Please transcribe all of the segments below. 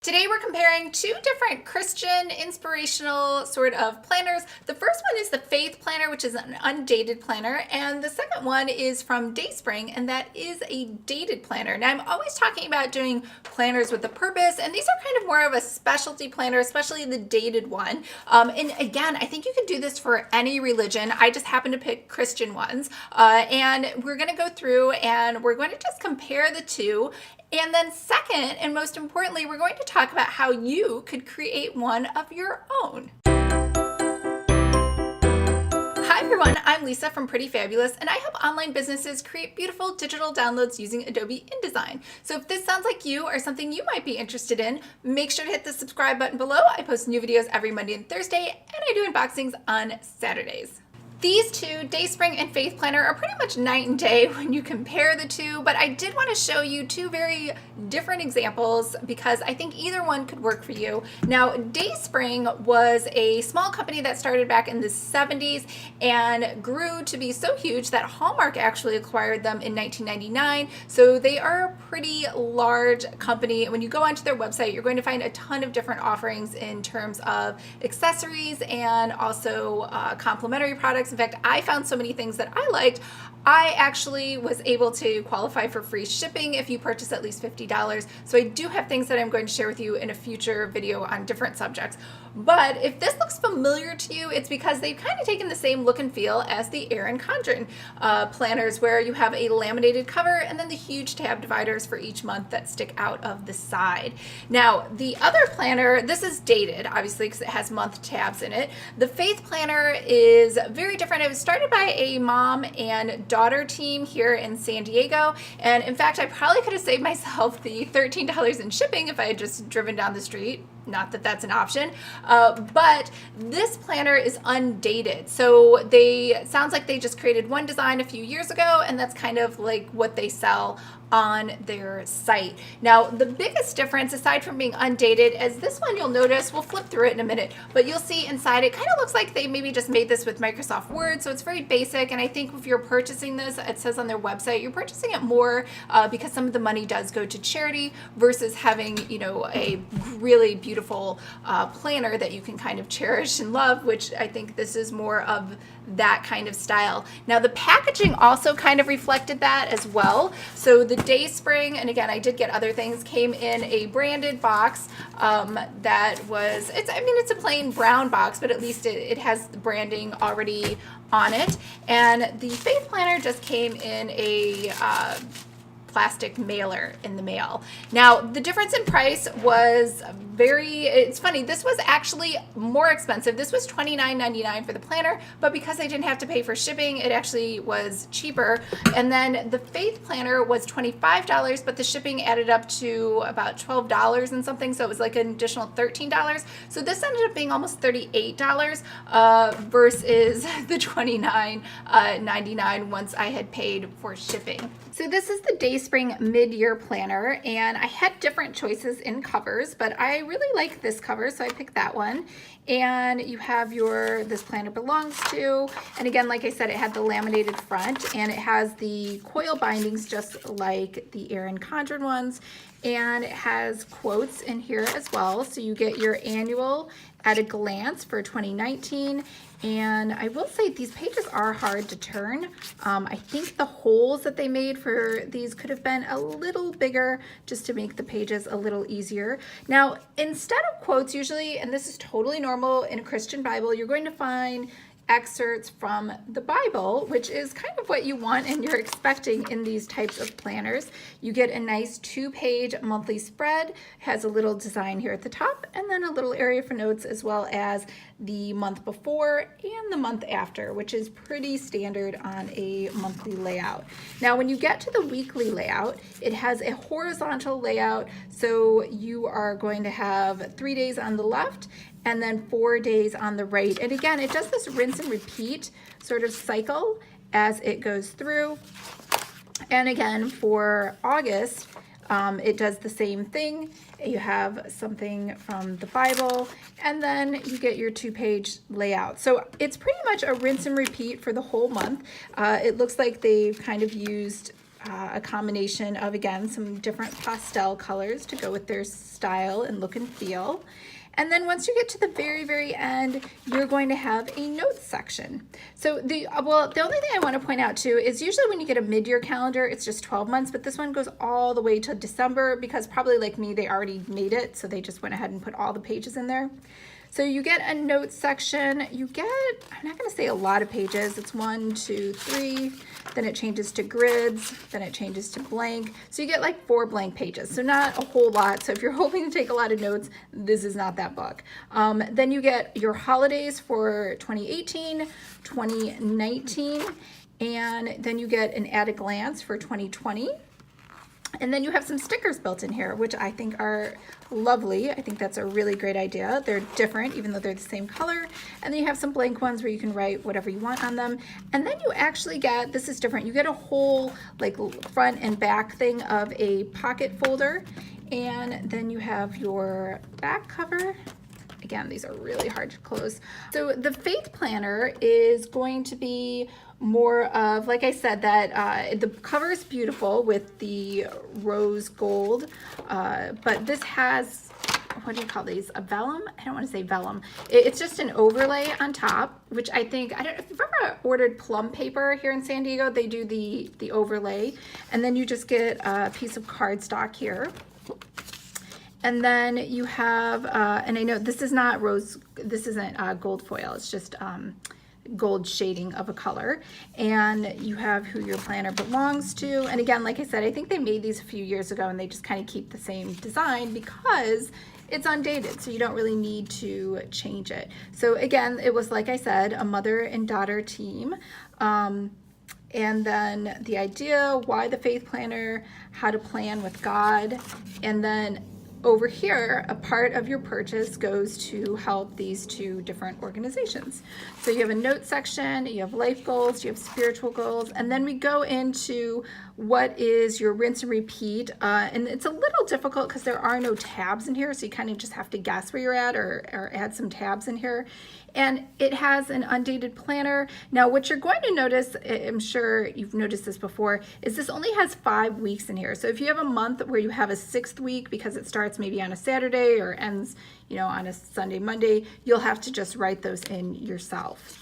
Today we're comparing two different Christian inspirational sort of planners. The first one is the Faith Planner, which is an undated planner, and the second one is from DaySpring, and that is a dated planner. Now I'm always talking about doing planners with a purpose, and these are kind of more of a specialty planner, especially the dated one. And again, I think you can do this for any religion. I just happen to pick Christian ones, and we're going to go through and we're going to just compare the two. And then second, and most importantly, we're going to talk about how you could create one of your own. Hi everyone, I'm Lisa from Pretty Fabulous, and I help online businesses create beautiful digital downloads using Adobe InDesign. So if this sounds like you or something you might be interested in, make sure to hit the subscribe button below. I post new videos every Monday and Thursday, and I do unboxings on Saturdays. These two, DaySpring and Faith Planner, are pretty much night and day when you compare the two, but I did want to show you two very different examples because I think either one could work for you. Now, DaySpring was a small company that started back in the 70s and grew to be so huge that Hallmark actually acquired them in 1999. So they are a pretty large company. When you go onto their website, you're going to find a ton of different offerings in terms of accessories and also complimentary products. In fact, I found so many things that I liked. I actually was able to qualify for free shipping if you purchase at least $50. So I do have things that I'm going to share with you in a future video on different subjects. But if this looks familiar to you, it's because they've kind of taken the same look and feel as the Erin Condren planners, where you have a laminated cover and then the huge tab dividers for each month that stick out of the side. Now, the other planner, this is dated, obviously, because it has month tabs in it. The Faith Planner is very different. It was started by a mom and daughter team here in San Diego. And in fact, I probably could have saved myself the $13 in shipping if I had just driven down the street. Not that that's an option, but this planner is undated. So sounds like they just created one design a few years ago, and that's kind of like what they sell on their site. Now, the biggest difference, aside from being undated, is this one you'll notice, we'll flip through it in a minute, but you'll see inside it kind of looks like they maybe just made this with Microsoft Word, so it's very basic, and I think if you're purchasing this, it says on their website, you're purchasing it more because some of the money does go to charity versus having, you know, a really beautiful planner that you can kind of cherish and love, which I think this is more of that kind of style. Now, the packaging also kind of reflected that as well. So the DaySpring, and again, I did get other things, came in a branded box that was, it's a plain brown box, but at least it has the branding already on it. And the Faith Planner just came in a plastic mailer in the mail. Now, the difference in price was it's funny, this was actually more expensive. This was $29.99 for the planner, but because I didn't have to pay for shipping, it actually was cheaper. And then the Faith Planner was $25, but the shipping added up to about $12 and something, so it was like an additional $13. So this ended up being almost $38 versus the $29.99 once I had paid for shipping. So this is the DaySpring mid-year planner, and I had different choices in covers, but I really like this cover, so I picked that one. And you have this planner belongs to, and again, like I said, it had the laminated front, and it has the coil bindings just like the Erin Condren ones, and it has quotes in here as well, so you get your annual at a glance for 2019. And I will say these pages are hard to turn. I think the holes that they made for these could have been a little bigger just to make the pages a little easier. Now, instead of quotes usually, and this is totally normal in a Christian Bible, you're going to find excerpts from the Bible, which is kind of what you want and you're expecting in these types of planners. You get a nice 2-page monthly spread, has a little design here at the top, and then a little area for notes, as well as the month before and the month after, which is pretty standard on a monthly layout. Now, when you get to the weekly layout, it has a horizontal layout, so you are going to have 3 days on the left and then 4 days on the right. And again, it does this rinse and repeat sort of cycle as it goes through. And again, for August, it does the same thing. You have something from the Bible, and then you get your 2-page layout. So it's pretty much a rinse and repeat for the whole month. It looks like they've kind of used a combination of, again, some different pastel colors to go with their style and look and feel. And then once you get to the very, very end, you're going to have a notes section. So the only thing I want to point out too is usually when you get a mid-year calendar, it's just 12 months, but this one goes all the way to December because probably like me, they already made it. So they just went ahead and put all the pages in there. So you get a notes section, you get, I'm not gonna say a lot of pages, it's 1, 2, 3, then it changes to grids, then it changes to blank. So you get like 4 blank pages, so not a whole lot. So if you're hoping to take a lot of notes, this is not that book. Then you get your holidays for 2018, 2019, and then you get an at a glance for 2020. And then you have some stickers built in here, which I think are lovely. I think that's a really great idea. They're different, even though they're the same color. And then you have some blank ones where you can write whatever you want on them. And then you actually get, this is different, you get a whole like front and back thing of a pocket folder. And then you have your back cover. Again, these are really hard to close. So the Faith Planner is going to be more of, like I said, that the cover is beautiful with the rose gold, but this has, what do you call these? A vellum? I don't want to say vellum. It's just an overlay on top, which I think, I don't know if you've ever ordered plum paper here in San Diego, they do the overlay, and then you just get a piece of cardstock here. And then you have, and I know this is not rose, this isn't gold foil, it's just gold shading of a color. And you have who your planner belongs to. And again, like I said, I think they made these a few years ago and they just kind of keep the same design because it's undated, so you don't really need to change it. So again, it was, like I said, a mother and daughter team. And then the idea, why the Faith Planner, how to plan with God, and then over here, a part of your purchase goes to help these 2 different organizations. So you have a note section, you have life goals, you have spiritual goals, and then we go into what is your rinse and repeat. And it's a little difficult because there are no tabs in here, so you kind of just have to guess where you're at or add some tabs in here. And it has an undated planner. Now, what you're going to notice, I'm sure you've noticed this before, is this only has 5 weeks in here. So if you have a month where you have a 6th week because it starts maybe on a Saturday or ends, you know, on a Sunday, Monday, you'll have to just write those in yourself.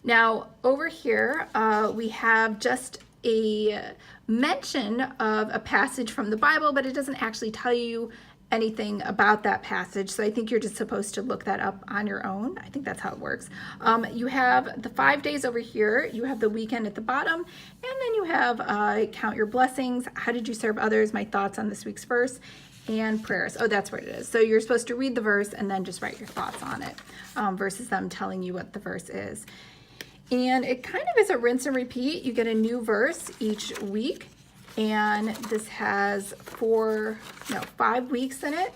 Now, over here, we have just a mention of a passage from the Bible, but it doesn't actually tell you anything about that passage. So I think you're just supposed to look that up on your own. I think that's how it works. You have the 5 days over here. You have the weekend at the bottom. And then you have count your blessings. How did you serve others? My thoughts on this week's verse. And prayers. Oh, that's where it is. So you're supposed to read the verse and then just write your thoughts on it versus them telling you what the verse is. And it kind of is a rinse and repeat. You get a new verse each week. And this has 5 weeks in it.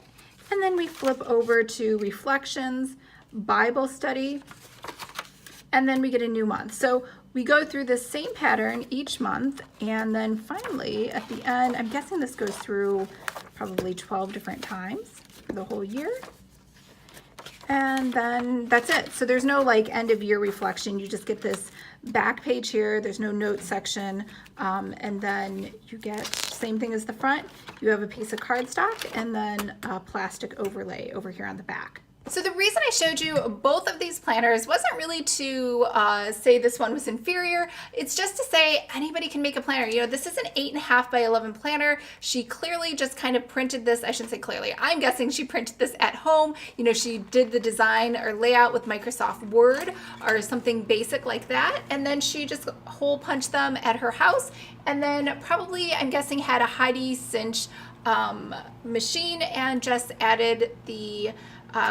And then we flip over to reflections, Bible study, and then we get a new month. So we go through this same pattern each month, and then finally at the end, I'm guessing this goes through probably 12 different times for the whole year. And then that's it. So there's no like end of year reflection. You just get this back page here. There's no notes section. And then you get same thing as the front. You have a piece of cardstock and then a plastic overlay over here on the back. So the reason I showed you both of these planners wasn't really to say this one was inferior. It's just to say anybody can make a planner. You know, this is an 8.5 by 11 planner. She clearly just kind of printed this. I shouldn't say clearly. I'm guessing she printed this at home. You know, she did the design or layout with Microsoft Word or something basic like that. And then she just hole punched them at her house. And then probably, I'm guessing, had a Heidi cinch machine and just added the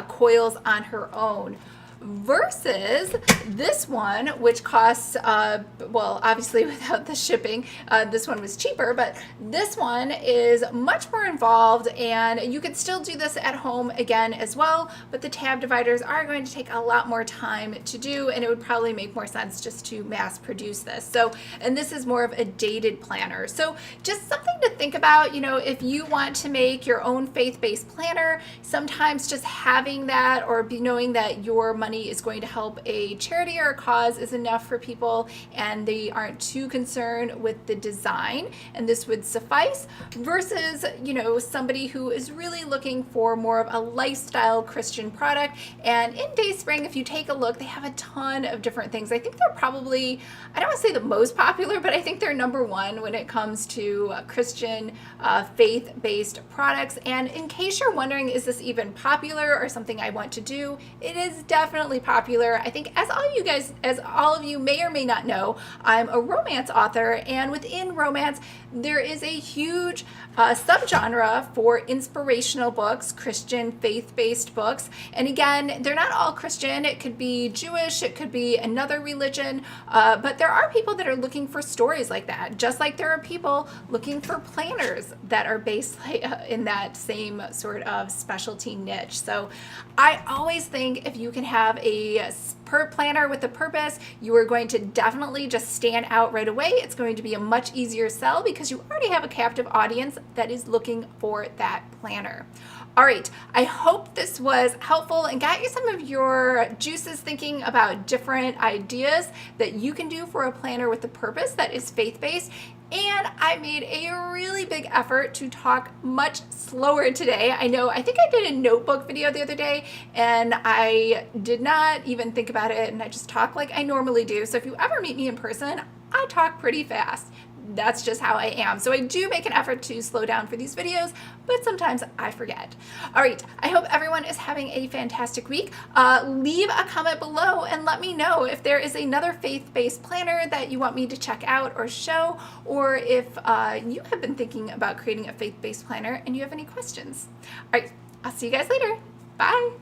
coils on her own, versus this one, which costs, well, obviously without the shipping, this one was cheaper, but this one is much more involved, and you could still do this at home again as well, but the tab dividers are going to take a lot more time to do, and it would probably make more sense just to mass produce this. So, and this is more of a dated planner. So just something to think about, you know, if you want to make your own faith-based planner, sometimes just having that or knowing that your money money is going to help a charity or a cause is enough for people and they aren't too concerned with the design and this would suffice, versus, you know, somebody who is really looking for more of a lifestyle Christian product. And in DaySpring, if you take a look, they have a ton of different things. I think they're probably, I don't want to say the most popular, but I think they're number one when it comes to Christian faith-based products. And in case you're wondering, is this even popular or something I want to do? It is definitely popular. I think as all of you may or may not know, I'm a romance author, and within romance, there is a huge subgenre for inspirational books, Christian faith-based books. And again, they're not all Christian. It could be Jewish, it could be another religion, but there are people that are looking for stories like that, just like there are people looking for planners that are based in that same sort of specialty niche. So I always think if you can have a planner with a purpose, you are going to definitely just stand out right away. It's going to be a much easier sell because you already have a captive audience that is looking for that planner. All right, I hope this was helpful and got you some of your juices thinking about different ideas that you can do for a planner with a purpose that is faith-based. And I made a really big effort to talk much slower today. I think I did a notebook video the other day and I did not even think about it and I just talk like I normally do. So if you ever meet me in person, I talk pretty fast. That's just how I am. So I do make an effort to slow down for these videos, but sometimes I forget. All right, I hope everyone is having a fantastic week. Leave a comment below and let me know if there is another faith-based planner that you want me to check out or show, or if you have been thinking about creating a faith-based planner and you have any questions. All right, I'll see you guys later. Bye.